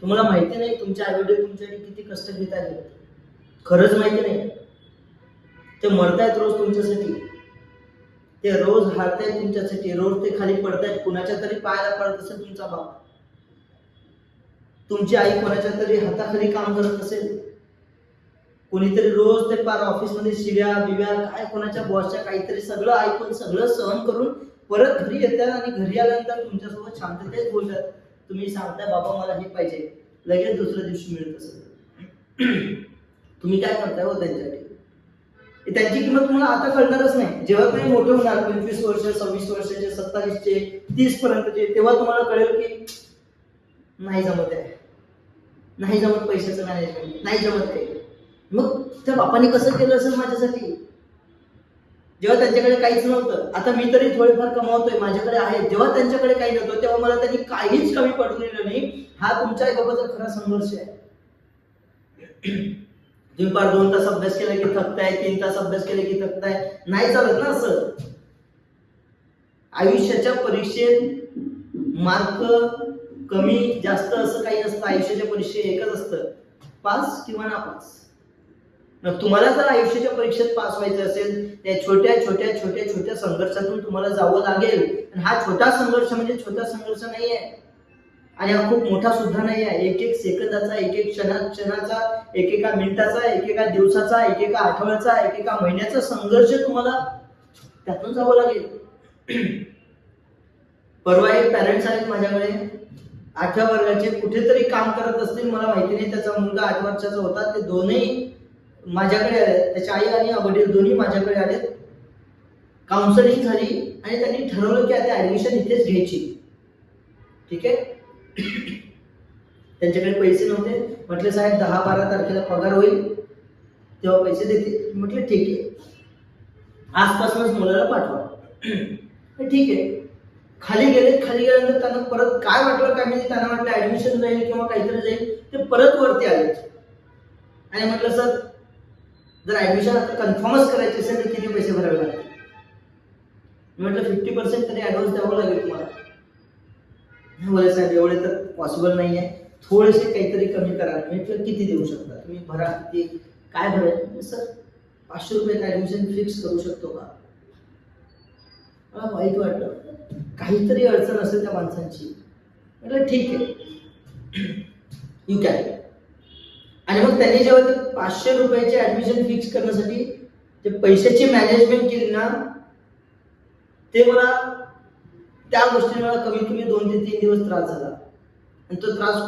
तुम्हाला माहिती नाही तुमचे आई वडील तुमच्यासाठी किती कष्ट घेत आहेत? खरंच माहिती नाही? ते मरतायत रोज तुमच्यासाठी, ते रोज हारतायत तुमच्यासाठी, रोज ते खाली पडतायत. कुणाच्या तरी पायाला पडत असेल तुमचा बाप, तुमची आई कोणाच्या तरी हाताखाली काम करत असेल, कोणीतरी रोज ते पार ऑफिसमध्ये शिव्या बिव्या काय कोणाच्या बॉसच्या काहीतरी सगळं ऐकून सगळं सहन करून परत घरी येतात आणि घरी आल्यानंतर तुमच्यासोबत शांततेत बोलतात. तुम्ही सांगताय बाबा मला हे पाहिजे, लगेच दुसऱ्या दिवशी मिळत असेल. तुम्ही काय करताय हो त्यांच्यासाठी? त्यांची किंमत तुम्हाला आता कळणारच नाही. जेव्हा तुम्ही मोठे होणार 25 वर्ष 26 वर्षाचे 27चे 30 पर्यंतचे, तेव्हा तुम्हाला कळेल की नाही जमत आहे, नाही जमत पैशाचं मॅनेजमेंट, नाही जमत आहे. मग त्या बापाने कसं केलं असेल माझ्यासाठी, जेव्हा त्यांच्याकडे काहीच नव्हतं. आता मी तरी थोडेफार कमावतोय, माझ्याकडे आहे. जेव्हा त्यांच्याकडे काही नव्हतं तेव्हा मला त्यांनी काहीच कमी पडून दिलं नाही. हा तुमच्या आई बाबाचा खरा संघर्ष आहे. तुम्ही पार 2 तास अभ्यास केला की थकताय, 3 तास अभ्यास केले की थकताय, नाही चालत ना असं. आयुष्याच्या परीक्षेत मार्क कमी जास्त असं काही नसतं. आयुष्याच्या परीक्षेत एकच असतं, पास किंवा नापास. मग तुम्हाला जर आयुष्याच्या परीक्षेत पास व्हायचं असेल, त्या छोट्या छोट्या छोट्या छोट्या संघर्षातून तुम्हाला जावं लागेल. आणि हा छोटा संघर्ष म्हणजे छोटा संघर्ष नाहीये, आणि हा खूप मोठा सुद्धा नाही आहे. एक एक सेकंदाचा, एक एक क्षणाचा, एकेका मिनिटाचा, एकेका दिवसाचा, एकेका आठवड्याचा, एकेका महिन्याचा संघर्ष तुम्हाला त्यातून जावं लागेल. परवा एक पॅरेंट्स आहेत माझ्याकडे, 8व्या वर्गाचे, कुठेतरी काम करत असतील, मला माहिती नाही. त्याचा मुलगा 8 वर्षाचा होता. ते दोन्ही माझ्याकडे आले, त्याची आई आणि वडील दोन्ही माझ्याकडे आले. काउन्सिलिंग झाली आणि त्यांनी ठरवलं की आता ऍडमिशन इथेच घ्यायची. ठीक आहे. त्यांच्याकडे पैसे नव्हते. म्हटले साहेब 10-12 तारखेला पगार होईल तेव्हा पैसे देते. म्हटले ठीक आहे, आजपासूनच मुलाला पाठवा. ठीक आहे. खाली गेल्यानंतर त्यांना परत काय वाटलं काय माहिती, त्यांना वाटलं ऍडमिशन जाईल किंवा काहीतरी जाईल. ते परत वरती आले आणि म्हटलं सर जर ऍडमिशन आता कन्फर्मच करायची असेल तर किती पैसे भरावे लागतील? म्हटलं 50% तरी ऍडव्हान्स द्यावं लागेल तुम्हाला. बोले साहेब एवढे तर पॉसिबल नाही आहे, थोडेसे काहीतरी कमी करा. म्हटलं किती देऊ शकता तुम्ही, भरा किती, काय भरायचं? सर 500 रुपयात ऍडमिशन फिक्स करू शकतो का? मला वाईट वाटलं, काहीतरी अडचण असेल त्या माणसांची. म्हटलं ठीक आहे, यू कॅन. आणि मग त्यांनी जेव्हा ते 500 रुपयाचे ऍडमिशन फिक्स करण्यासाठी ते पैशाची मॅनेजमेंट केली ना, ते मला त्या गोष्टीने मला कमीत कमी 2 ते 3 दिवस त्रास झाला. आणि तो त्रास